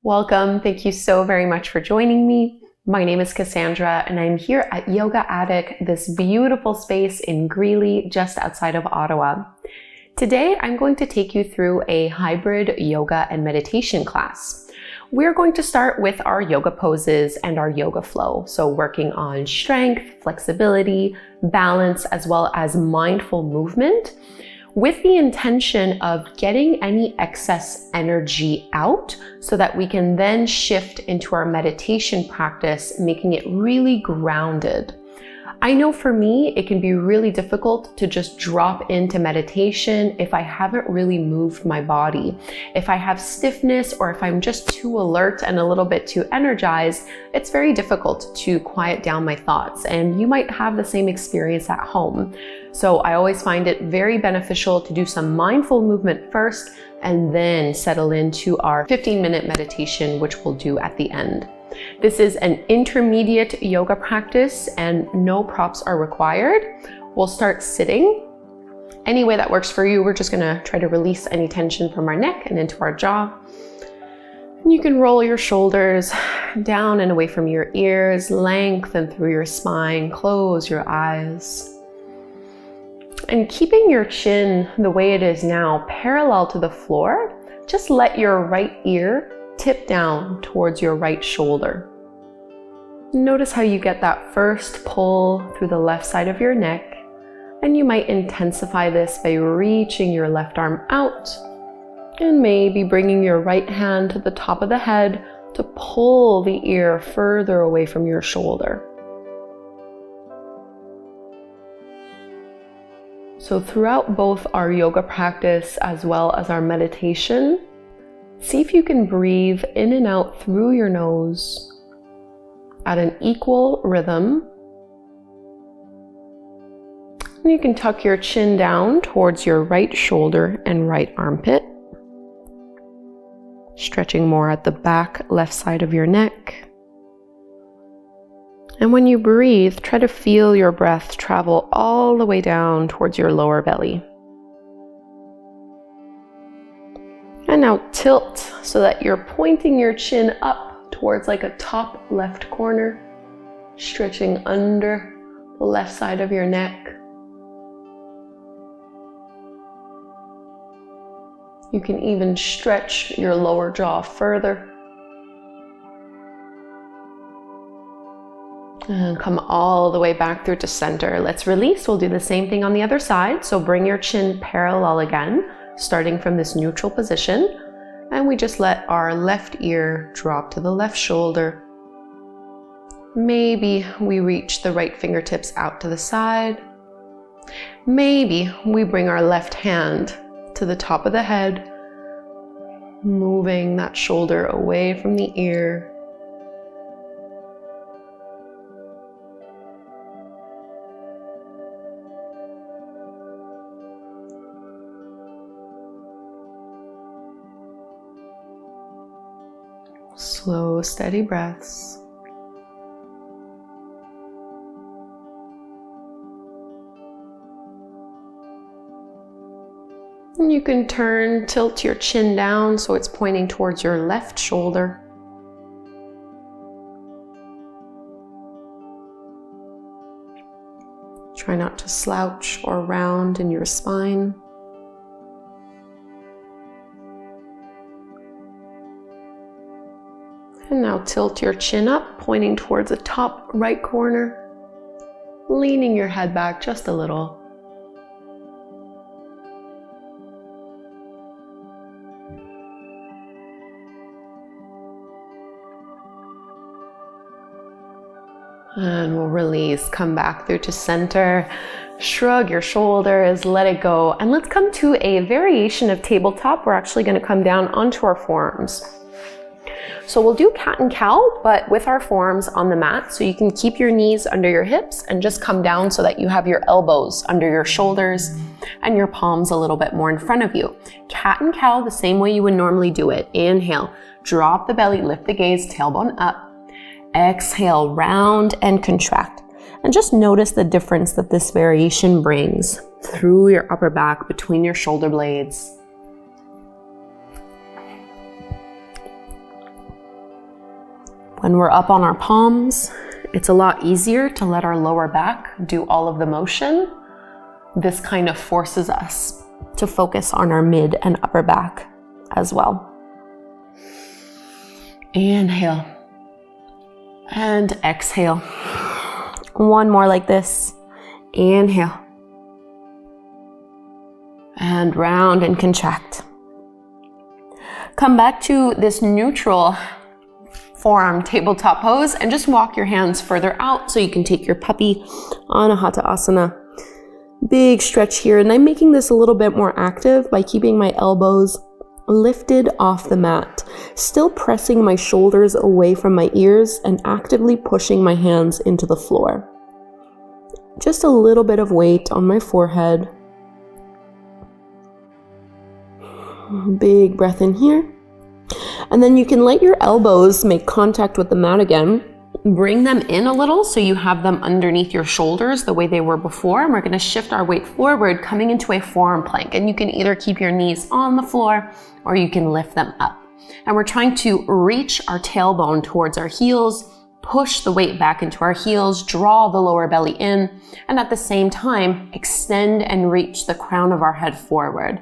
Welcome. Thank you so very much for joining me. My name is Kassandra and I'm here at Yoga Attic, this beautiful space in Greeley, just outside of Ottawa. Today, I'm going to take you through a hybrid yoga and meditation class. We're going to start with our yoga poses and our yoga flow. So working on strength, flexibility, balance, as well as mindful movement, with the intention of getting any excess energy out so that we can then shift into our meditation practice, making it really grounded. I know for me, it can be really difficult to just drop into meditation if I haven't really moved my body. If I have stiffness or if I'm just too alert and a little bit too energized, it's very difficult to quiet down my thoughts. And you might have the same experience at home. So I always find it very beneficial to do some mindful movement first and then settle into our 15-minute meditation, which we'll do at the end. This is an intermediate yoga practice and no props are required. We'll start sitting. Any way that works for you, we're just gonna try to release any tension from our neck and into our jaw. And you can roll your shoulders down and away from your ears, lengthen through your spine, close your eyes. And keeping your chin the way it is now, parallel to the floor, just let your right ear tip down towards your right shoulder. Notice how you get that first pull through the left side of your neck, and you might intensify this by reaching your left arm out and maybe bringing your right hand to the top of the head to pull the ear further away from your shoulder. So throughout both our yoga practice as well as our meditation, see if you can breathe in and out through your nose at an equal rhythm. And you can tuck your chin down towards your right shoulder and right armpit, stretching more at the back left side of your neck. And when you breathe, try to feel your breath travel all the way down towards your lower belly. And now tilt so that you're pointing your chin up towards like a top left corner, stretching under the left side of your neck. You can even stretch your lower jaw further. And come all the way back through to center. Let's release. We'll do the same thing on the other side. So bring your chin parallel again, starting from this neutral position. And we just let our left ear drop to the left shoulder. Maybe we reach the right fingertips out to the side. Maybe we bring our left hand to the top of the head, moving that shoulder away from the ear. Slow, steady breaths. And you can tilt your chin down so it's pointing towards your left shoulder. Try not to slouch or round in your spine. And now tilt your chin up, pointing towards the top right corner, leaning your head back just a little. And we'll release, come back through to center, shrug your shoulders, let it go. And let's come to a variation of tabletop. We're actually going to come down onto our forearms. So we'll do cat and cow, but with our forearms on the mat. So you can keep your knees under your hips and just come down so that you have your elbows under your shoulders and your palms a little bit more in front of you. Cat and cow, the same way you would normally do it. Inhale, drop the belly, lift the gaze, tailbone up. Exhale, round and contract. And just notice the difference that this variation brings through your upper back, between your shoulder blades. When we're up on our palms, it's a lot easier to let our lower back do all of the motion. This kind of forces us to focus on our mid and upper back as well. Inhale and exhale. One more like this. Inhale and round and contract. Come back to this neutral forearm tabletop pose and just walk your hands further out so you can take your puppy Anahata Asana. Big stretch here, and I'm making this a little bit more active by keeping my elbows lifted off the mat, still pressing my shoulders away from my ears and actively pushing my hands into the floor. Just a little bit of weight on my forehead. Big breath in here. And then you can let your elbows make contact with the mat again. Bring them in a little so you have them underneath your shoulders the way they were before. And we're going to shift our weight forward, coming into a forearm plank. And you can either keep your knees on the floor or you can lift them up. And we're trying to reach our tailbone towards our heels, push the weight back into our heels, draw the lower belly in, and at the same time, extend and reach the crown of our head forward.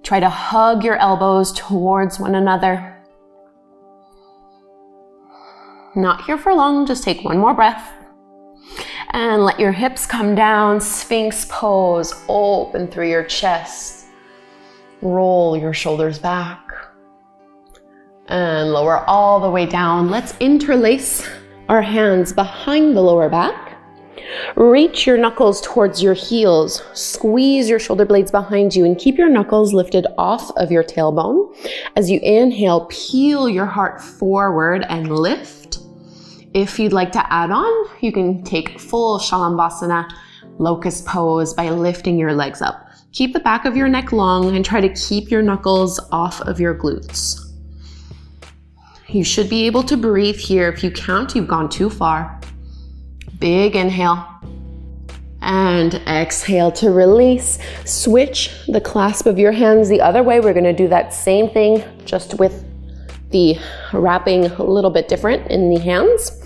Try to hug your elbows towards one another. Not here for long, just take one more breath. And let your hips come down, Sphinx pose, open through your chest. Roll your shoulders back. And lower all the way down. Let's interlace our hands behind the lower back. Reach your knuckles towards your heels. Squeeze your shoulder blades behind you and keep your knuckles lifted off of your tailbone. As you inhale, peel your heart forward and lift. If you'd like to add on, you can take full Shalambhasana, locust pose by lifting your legs up. Keep the back of your neck long and try to keep your knuckles off of your glutes. You should be able to breathe here. If you count, you've gone too far. Big inhale and exhale to release. Switch the clasp of your hands the other way. We're going to do that same thing, just with the wrapping a little bit different in the hands.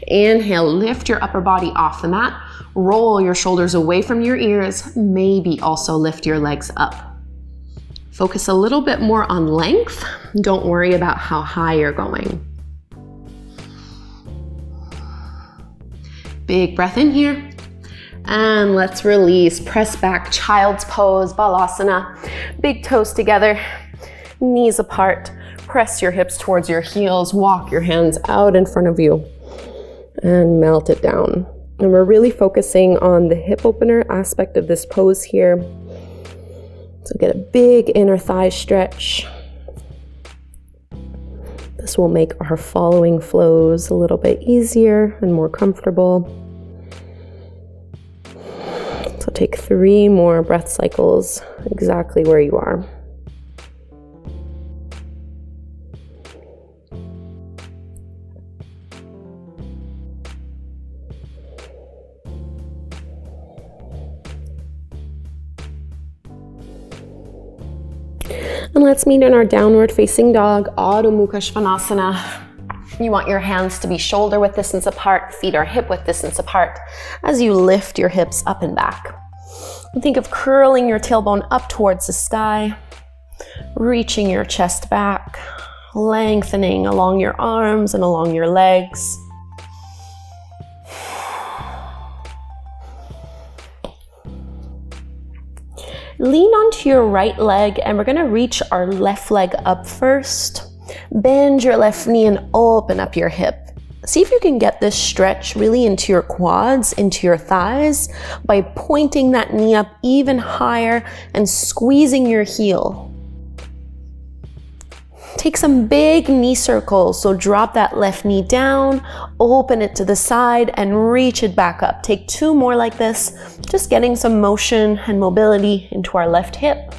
Inhale, lift your upper body off the mat. Roll your shoulders away from your ears. Maybe also lift your legs up. Focus a little bit more on length. Don't worry about how high you're going. Big breath in here. And let's release. Press back, child's pose, balasana. Big toes together, knees apart. Press your hips towards your heels. Walk your hands out in front of you and melt it down. And we're really focusing on the hip opener aspect of this pose here. So get a big inner thigh stretch. This will make our following flows a little bit easier and more comfortable. So take 3 more breath cycles exactly where you are. And let's meet in our downward facing dog, Adho Mukha Svanasana. You want your hands to be shoulder width distance apart, feet are hip width distance apart as you lift your hips up and back. And think of curling your tailbone up towards the sky, reaching your chest back, lengthening along your arms and along your legs. Lean onto your right leg and we're going to reach our left leg up first. Bend your left knee and open up your hip. See if you can get this stretch really into your quads, into your thighs by pointing that knee up even higher and squeezing your heel. Take some big knee circles, so drop that left knee down, open it to the side and reach it back up. Take 2 more like this, just getting some motion and mobility into our left hip.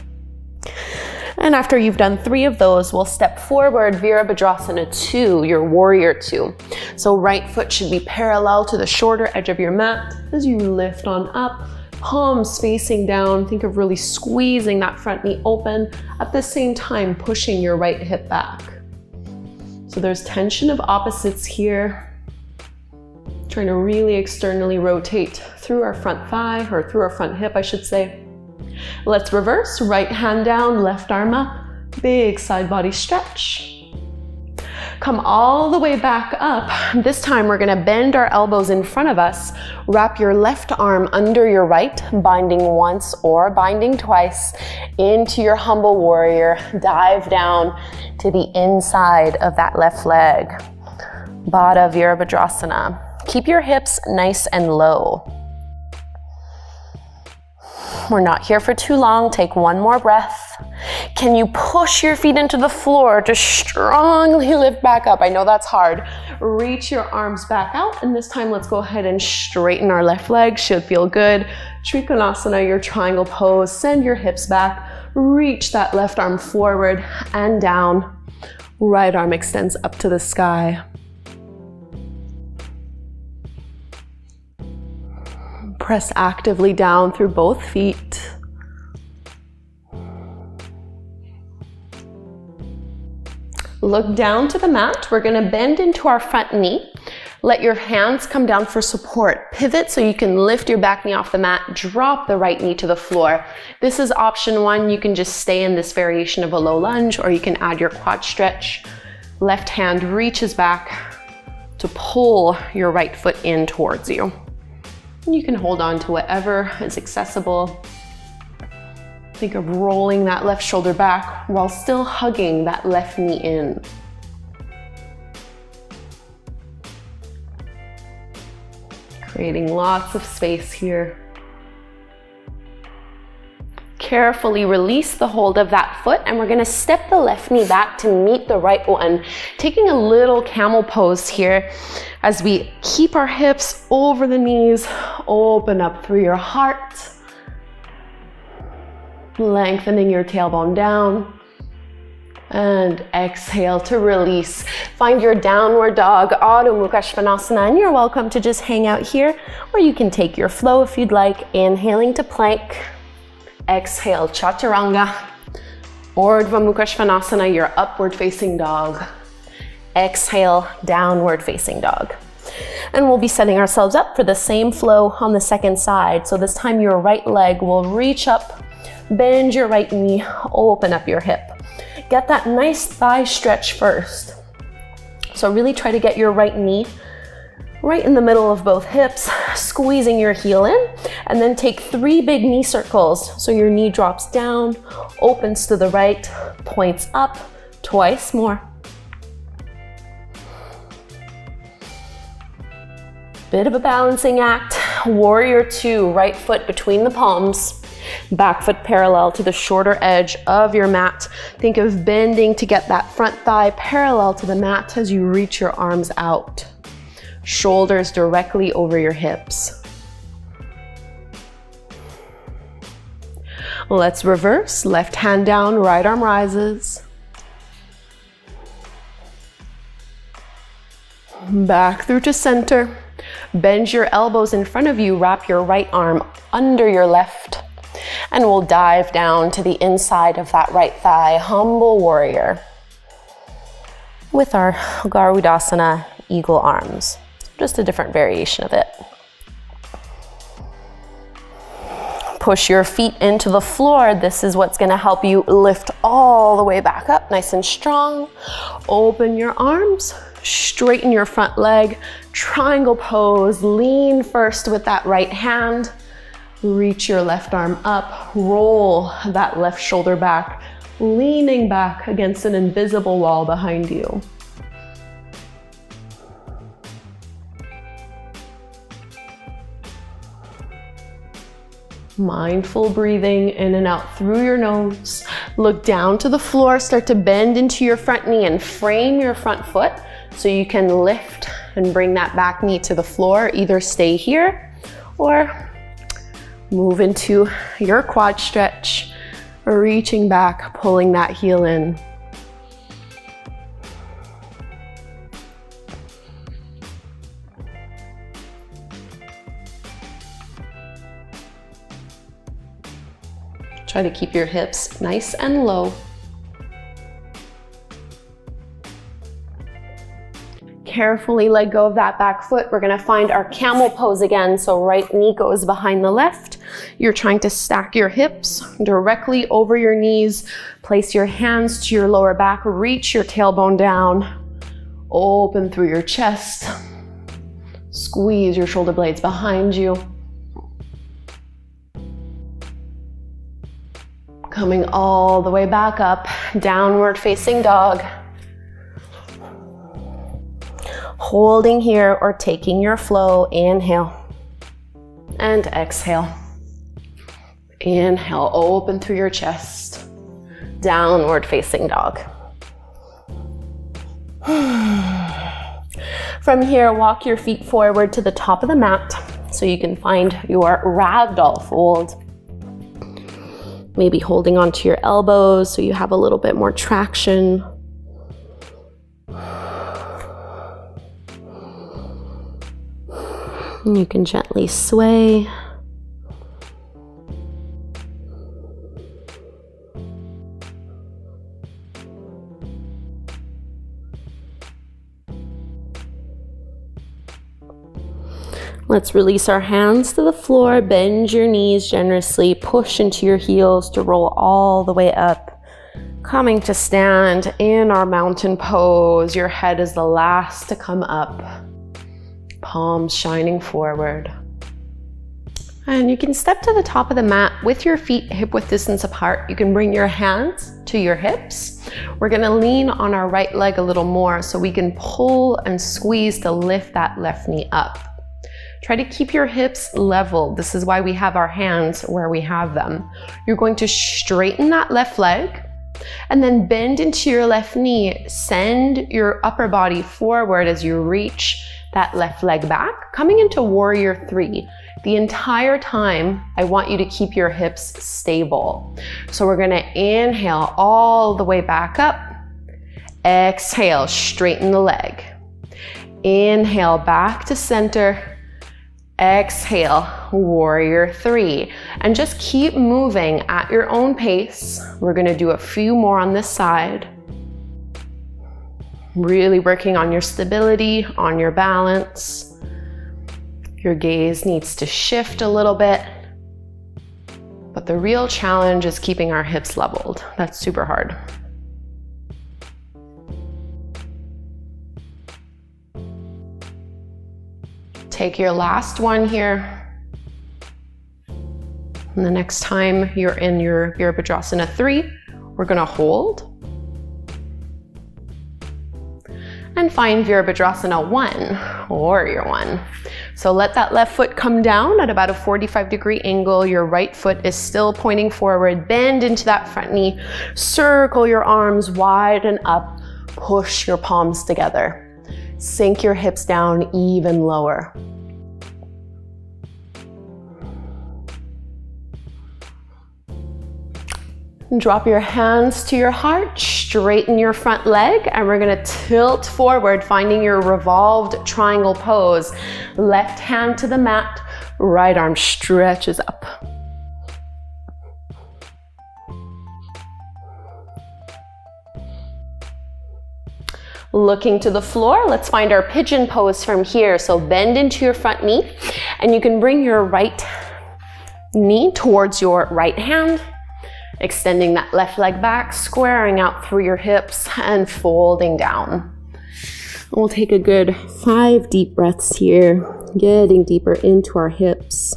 And after you've done 3 of those, we'll step forward, Virabhadrasana 2, your warrior 2. So right foot should be parallel to the shorter edge of your mat as you lift on up. Palms facing down. Think of really squeezing that front knee open, at the same time pushing your right hip back. So So there's tension of opposites here. Trying to really externally rotate through our front thigh, or through our front hip, I should say. Let's reverse, right hand down, left arm up, big side body stretch. Come all the way back up. This time we're gonna bend our elbows in front of us. Wrap your left arm under your right, binding once or binding twice into your humble warrior. Dive down to the inside of that left leg. Baddha Virabhadrasana. Keep your hips nice and low. We're not here for too long. Take one more breath. Can you push your feet into the floor to strongly lift back up? I know that's hard. Reach your arms back out, and this time let's go ahead and straighten our left leg. Should feel good. Trikonasana, your triangle pose. Send your hips back. Reach that left arm forward and down. Right arm extends up to the sky. Press actively down through both feet. Look down to the mat. We're gonna bend into our front knee. Let your hands come down for support. Pivot so you can lift your back knee off the mat. Drop the right knee to the floor. This is option one. You can just stay in this variation of a low lunge, or you can add your quad stretch. Left hand reaches back to pull your right foot in towards you. You can hold on to whatever is accessible. Think of rolling that left shoulder back while still hugging that left knee in. Creating lots of space here. Carefully release the hold of that foot, and we're gonna step the left knee back to meet the right one. Taking a little camel pose here as we keep our hips over the knees, open up through your heart, lengthening your tailbone down, and exhale to release. Find your downward dog, Adho Mukha Svanasana, and you're welcome to just hang out here, or you can take your flow if you'd like, inhaling to plank. Exhale, Chaturanga. Urdhva Mukha Svanasana, your upward facing dog. Exhale, downward facing dog. And we'll be setting ourselves up for the same flow on the second side. So this time your right leg will reach up, bend your right knee, open up your hip. Get that nice thigh stretch first. So really try to get your right knee right in the middle of both hips, squeezing your heel in, and then take 3 big knee circles. So your knee drops down, opens to the right, points up, twice more. Bit of a balancing act. Warrior 2, right foot between the palms, back foot parallel to the shorter edge of your mat. Think of bending to get that front thigh parallel to the mat as you reach your arms out. Shoulders directly over your hips. Let's reverse. Left hand down, right arm rises. Back through to center. Bend your elbows in front of you. Wrap your right arm under your left. And we'll dive down to the inside of that right thigh, humble warrior, with our Garudasana, eagle arms. Just a different variation of it. Push your feet into the floor. This is what's gonna help you lift all the way back up, nice and strong. Open your arms, straighten your front leg, triangle pose. Lean first with that right hand. Reach your left arm up, roll that left shoulder back, leaning back against an invisible wall behind you. Mindful breathing in and out through your nose. Look down to the floor, start to bend into your front knee and frame your front foot so you can lift and bring that back knee to the floor. Either stay here or move into your quad stretch, reaching back, pulling that heel in. Try to keep your hips nice and low. carefully let go of that back foot. We're gonna find our camel pose again. So right knee goes behind the left. You're trying to stack your hips directly over your knees. Place your hands to your lower back. Reach your tailbone down. Open through your chest. Squeeze your shoulder blades behind you. Coming all the way back up, downward facing dog. Holding here or taking your flow, inhale and exhale. Inhale, open through your chest, downward facing dog. From here, walk your feet forward to the top of the mat so you can find your ragdoll fold. Maybe holding onto your elbows so you have a little bit more traction. And you can gently sway. Let's release our hands to the floor, bend your knees generously, push into your heels to roll all the way up. Coming to stand in our mountain pose. Your head is the last to come up. Palms shining forward. And you can step to the top of the mat with your feet hip-width distance apart. You can bring your hands to your hips. We're gonna lean on our right leg a little more so we can pull and squeeze to lift that left knee up. Try to keep your hips level. This is why we have our hands where we have them. You're going to straighten that left leg and then bend into your left knee. Send your upper body forward as you reach that left leg back, coming into warrior three. The entire time, I want you to keep your hips stable. So we're gonna inhale all the way back up. Exhale, straighten the leg. Inhale, back to center. Exhale, warrior three. And just keep moving at your own pace. We're gonna do a few more on this side. Really working on your stability, on your balance. Your gaze needs to shift a little bit. But the real challenge is keeping our hips leveled. That's super hard. Take your last one here. And the next time you're in your Virabhadrasana 3, we're gonna hold. And find Virabhadrasana 1, warrior 1. So let that left foot come down at about a 45-degree angle. Your right foot is still pointing forward. Bend into that front knee. Circle your arms wide and up. Push your palms together. Sink your hips down even lower. Drop your hands to your heart, straighten your front leg, and we're gonna tilt forward, finding your revolved triangle pose. Left hand to the mat, right arm stretches up. Looking to the floor, let's find our pigeon pose from here. So bend into your front knee, and you can bring your right knee towards your right hand. Extending that left leg back, squaring out through your hips and folding down. We'll take a good 5 deep breaths here, getting deeper into our hips.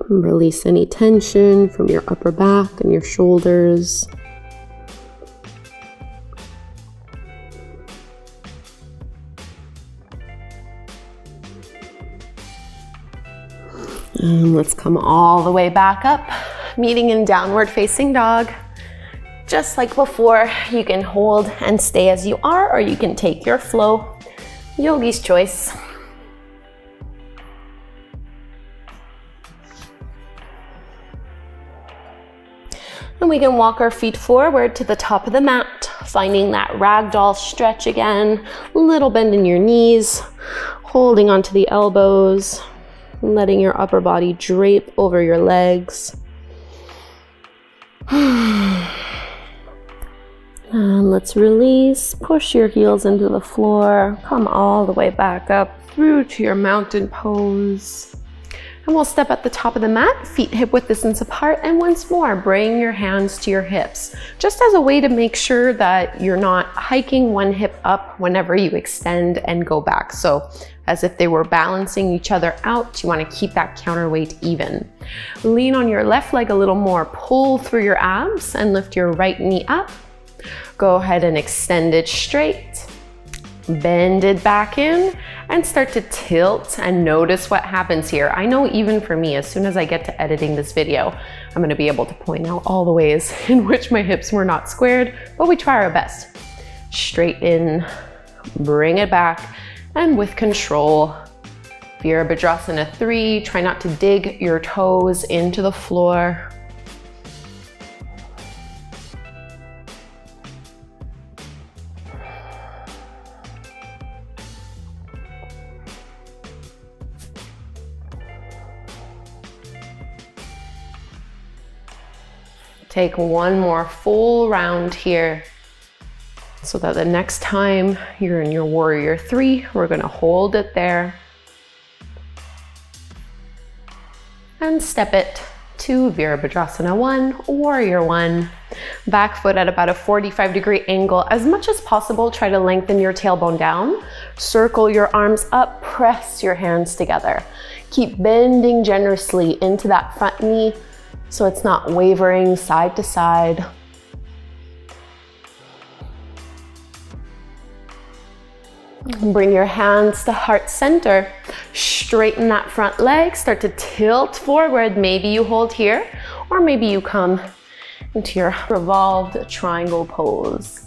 Release any tension from your upper back and your shoulders. And let's come all the way back up, meeting in downward facing dog. Just like before, you can hold and stay as you are, or you can take your flow. Yogi's choice. And we can walk our feet forward to the top of the mat, finding that ragdoll stretch again. A little bend in your knees, holding onto the elbows, letting your upper body drape over your legs. And let's release, push your heels into the floor, come all the way back up through to your mountain pose. And we'll step at the top of the mat, feet hip width distance apart, and once more, bring your hands to your hips, just as a way to make sure that you're not hiking one hip up whenever you extend and go back. So as if they were balancing each other out, you want to keep that counterweight even. Lean on your left leg a little more, pull through your abs and lift your right knee up. Go ahead and extend it straight. Bend it back in and start to tilt and notice what happens here. I know even for me, as soon as I get to editing this video, I'm going to be able to point out all the ways in which my hips were not squared, but we try our best. Straighten, bring it back, and with control, Virabhadrasana 3, try not to dig your toes into the floor. Take one more full round here so that the next time you're in your warrior 3, we're going to hold it there and step it to Virabhadrasana 1, warrior 1. Back foot at about a 45-degree angle. As much as possible, try to lengthen your tailbone down. Circle your arms up, press your hands together. Keep bending generously into that front knee, so it's not wavering side to side. Bring your hands to heart center. Straighten that front leg. Start to tilt forward. Maybe you hold here, or maybe you come into your revolved triangle pose.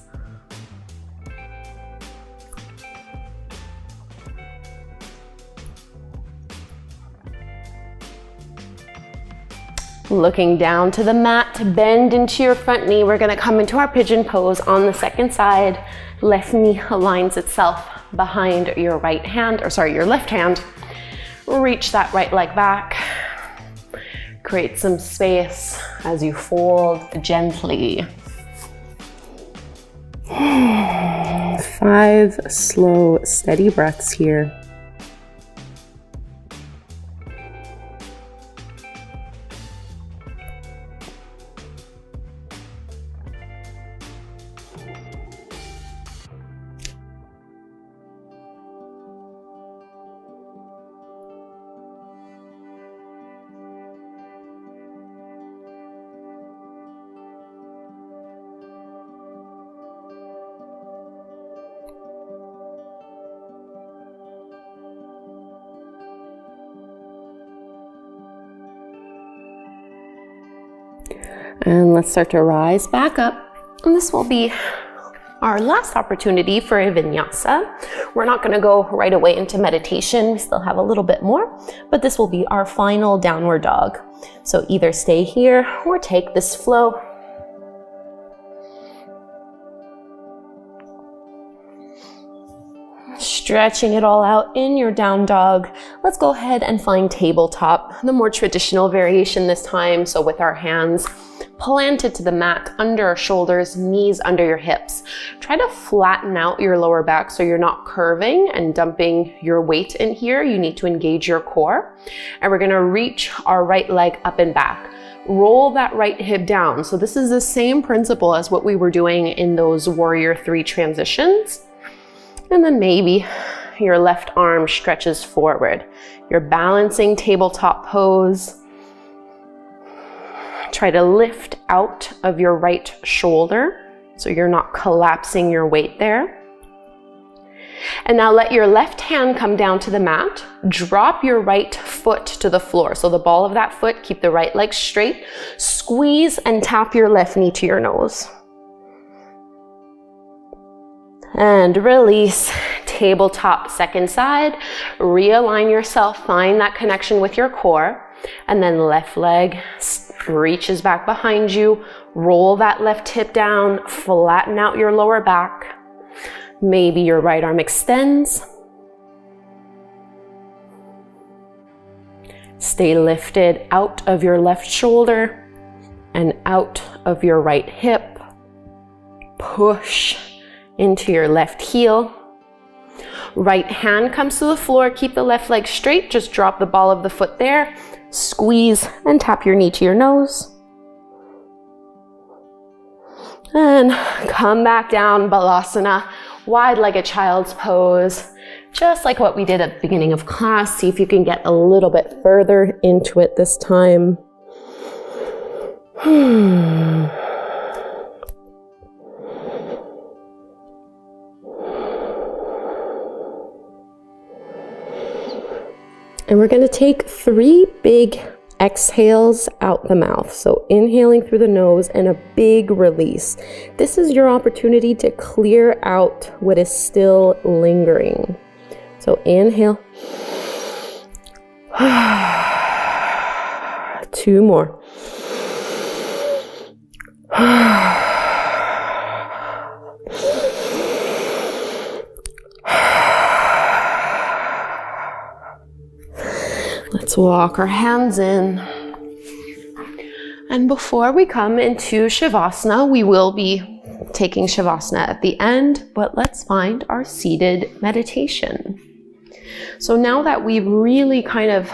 Looking down to the mat, bend into your front knee. We're gonna come into our pigeon pose on the second side. Left knee aligns itself behind your right hand, or sorry, your left hand. Reach that right leg back. Create some space as you fold gently. 5 slow, steady breaths here. And let's start to rise back up. And this will be our last opportunity for a vinyasa. We're not going to go right away into meditation. We still have a little bit more, but this will be our final downward dog. So either stay here or take this flow. Stretching it all out in your down dog. Let's go ahead and find tabletop, the more traditional variation this time. So with our hands planted to the mat, under our shoulders, knees under your hips. Try to flatten out your lower back so you're not curving and dumping your weight in here. You need to engage your core. And we're gonna reach our right leg up and back. Roll that right hip down. So this is the same principle as what we were doing in those warrior 3 transitions. And then maybe your left arm stretches forward. You're balancing tabletop pose. Try to lift out of your right shoulder so you're not collapsing your weight there. And now let your left hand come down to the mat. Drop your right foot to the floor. So the ball of that foot, keep the right leg straight. Squeeze and tap your left knee to your nose. And release. Tabletop, second side. Realign yourself, find that connection with your core. And then left leg reaches back behind you. Roll that left hip down, flatten out your lower back. Maybe your right arm extends. Stay lifted out of your left shoulder and out of your right hip. Push into your left heel. Right hand comes to the floor. Keep the left leg straight. Just drop the ball of the foot there. Squeeze and tap your knee to your nose. And come back down, Balasana, wide like a child's pose. Just like what we did at the beginning of class. See if you can get a little bit further into it this time. And we're going to take 3 big exhales out the mouth. So inhaling through the nose and a big release. This is your opportunity to clear out what is still lingering. So inhale. 2 more. Let's walk our hands in. And before we come into Shavasana, we will be taking Shavasana at the end, but let's find our seated meditation. So now that we've really kind of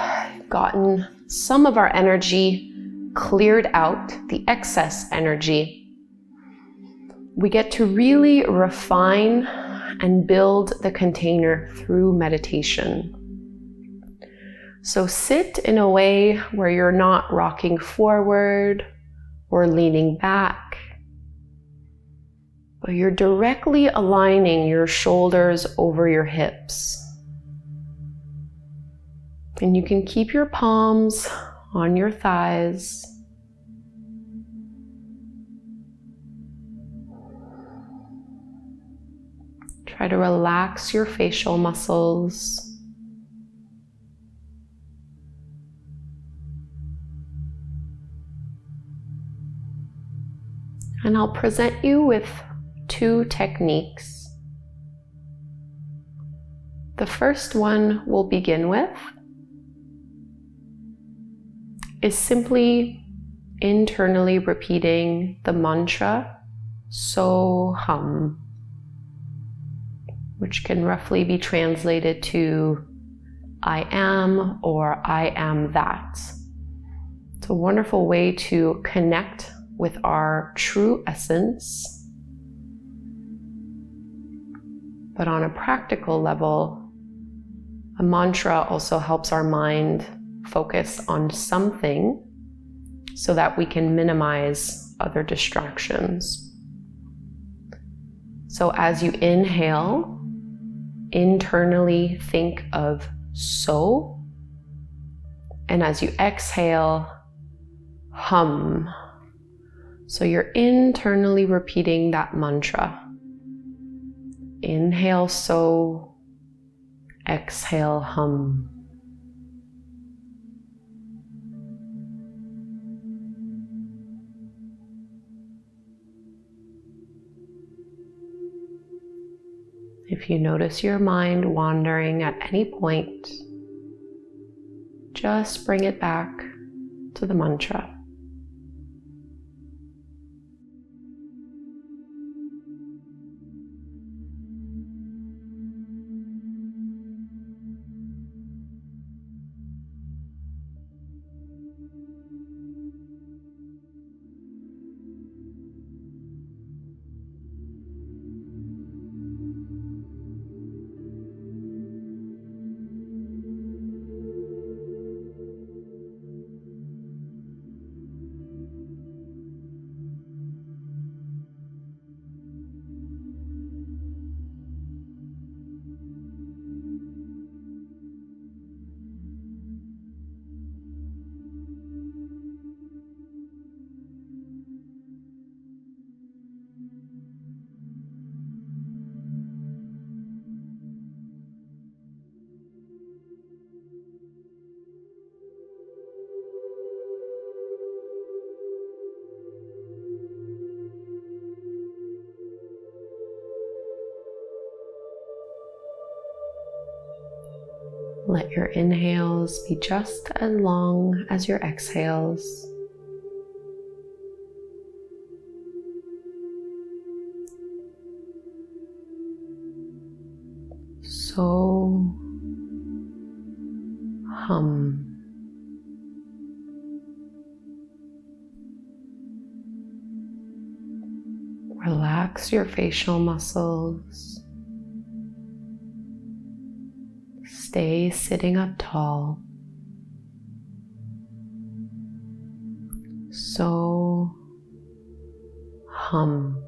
gotten some of our energy cleared out, the excess energy, we get to really refine and build the container through meditation. So sit in a way where you're not rocking forward or leaning back, but you're directly aligning your shoulders over your hips. And you can keep your palms on your thighs. Try to relax your facial muscles. And I'll present you with 2 techniques. The first one we'll begin with is simply internally repeating the mantra So Hum, which can roughly be translated to I am or I am that. It's a wonderful way to connect with our true essence. But on a practical level, a mantra also helps our mind focus on something so that we can minimize other distractions. So as you inhale, internally think of so, and as you exhale, hum. So you're internally repeating that mantra. Inhale so, exhale hum. If you notice your mind wandering at any point, just bring it back to the mantra. Let your inhales be just as long as your exhales. So hum. Relax your facial muscles. Stay sitting up tall. So hum.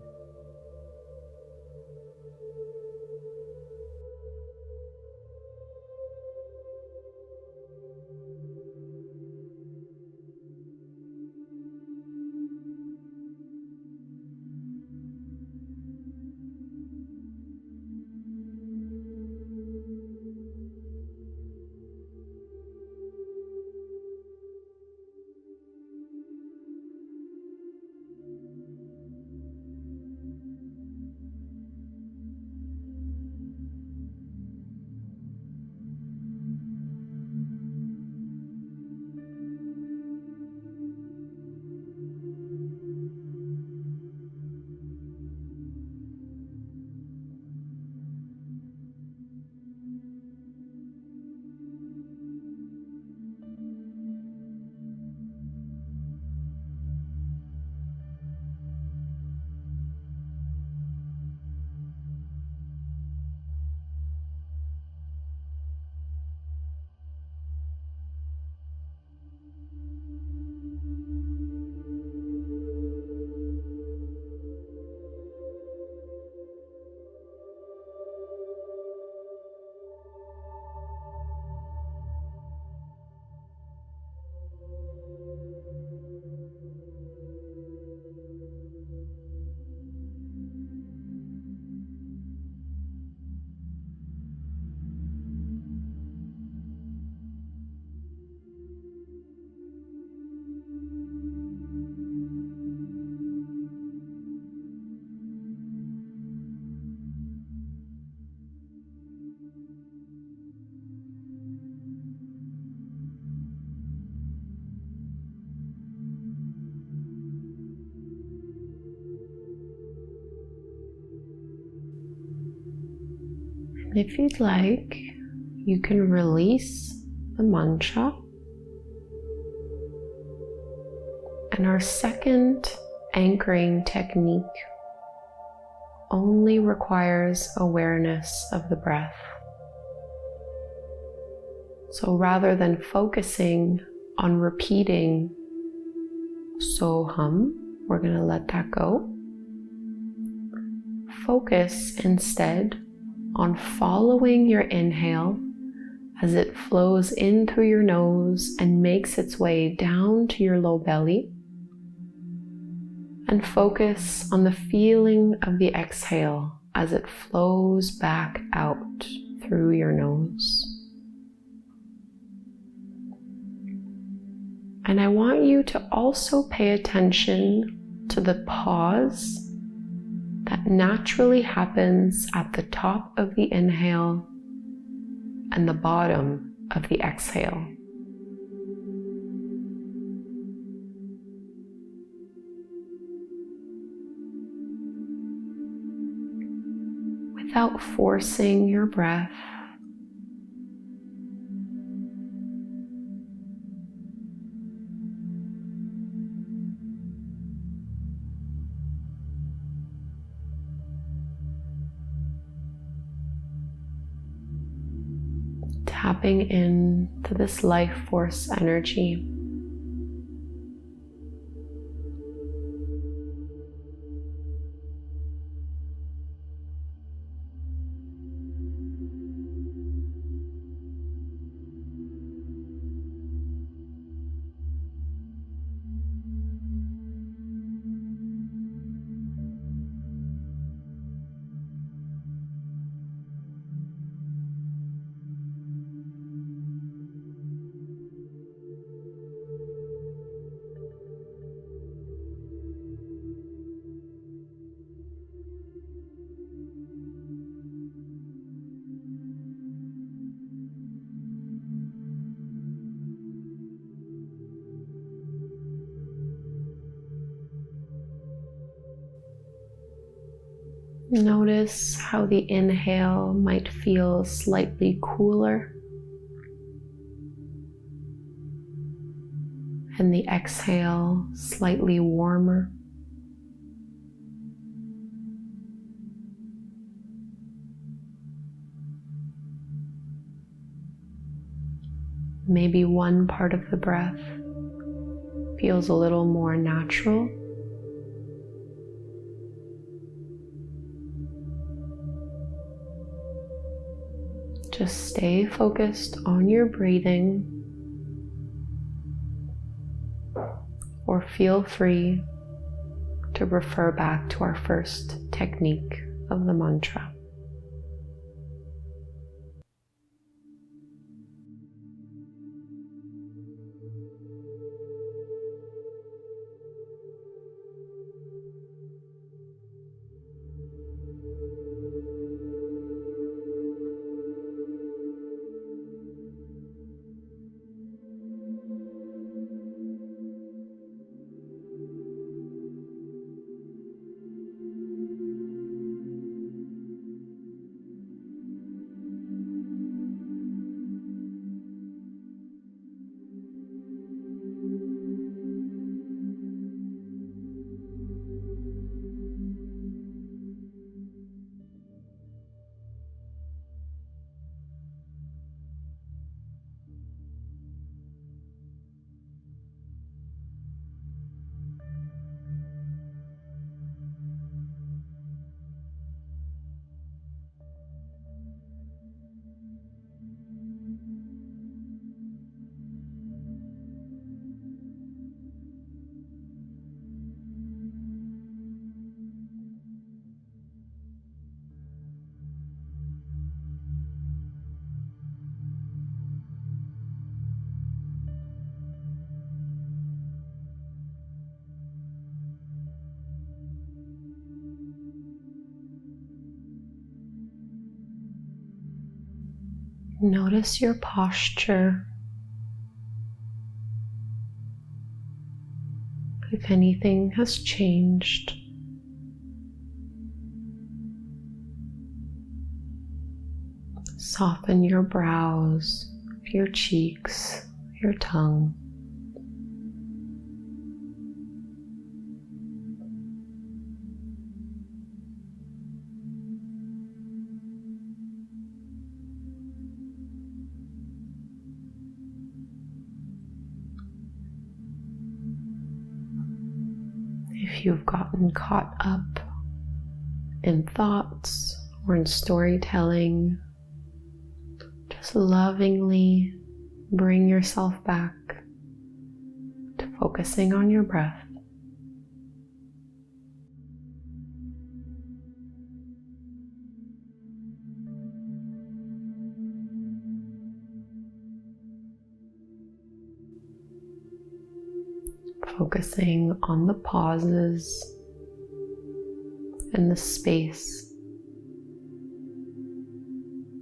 If you'd like, you can release the mantra. And our second anchoring technique only requires awareness of the breath. So rather than focusing on repeating so hum, we're going to let that go. Focus instead on following your inhale as it flows in through your nose and makes its way down to your low belly. And focus on the feeling of the exhale as it flows back out through your nose. And I want you to also pay attention to the pause that naturally happens at the top of the inhale and the bottom of the exhale. Without forcing your breath, tapping into this life force energy. Notice how the inhale might feel slightly cooler and the exhale slightly warmer. Maybe one part of the breath feels a little more natural. Just stay focused on your breathing, or feel free to refer back to our first technique of the mantra. Notice your posture. If anything has changed. Soften your brows, your cheeks, your tongue. If you've gotten caught up in thoughts or in storytelling, just lovingly bring yourself back to focusing on your breath. Focusing on the pauses and the space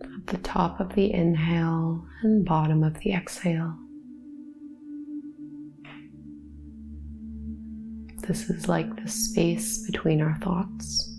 at the top of the inhale and bottom of the exhale. This is like the space between our thoughts.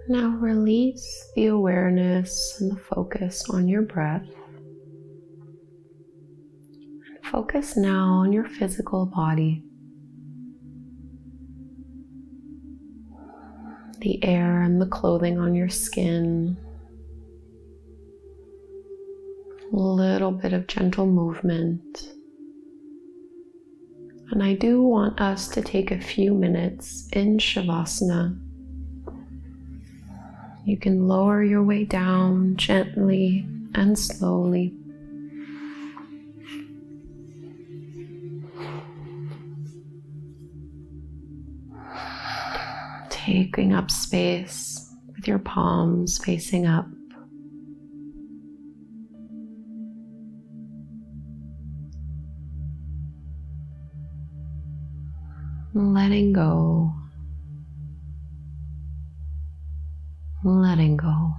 Now release the awareness and the focus on your breath. And focus now on your physical body. The air and the clothing on your skin. A little bit of gentle movement. And I do want us to take a few minutes in Shavasana. You can lower your way down gently and slowly. Taking up space with your palms facing up. Letting go. Letting go.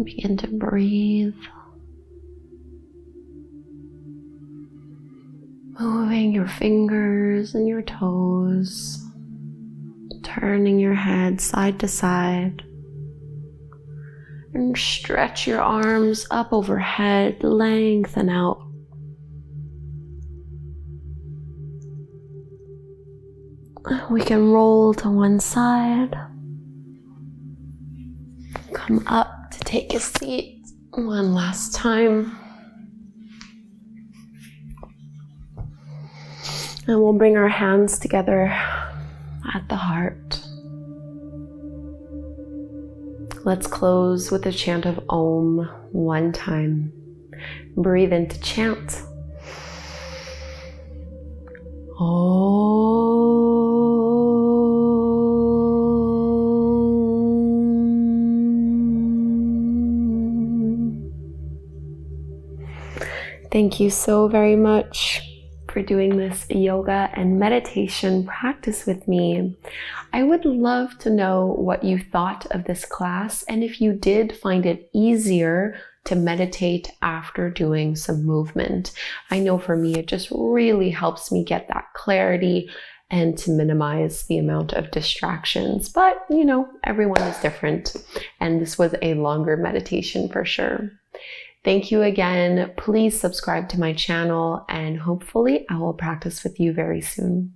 Begin to breathe. Moving your fingers and your toes. Turning your head side to side. And stretch your arms up overhead, lengthen out. We can roll to one side. Come up to take a seat one last time. And we'll bring our hands together at the heart. Let's close with a chant of Om one time. Breathe in to chant. Thank you so very much for doing this yoga and meditation practice with me. I would love to know what you thought of this class and if you did find it easier to meditate after doing some movement. I know for me, it just really helps me get that clarity and to minimize the amount of distractions. But, you know, everyone is different, and this was a longer meditation for sure. Thank you again. Please subscribe to my channel, and hopefully I will practice with you very soon.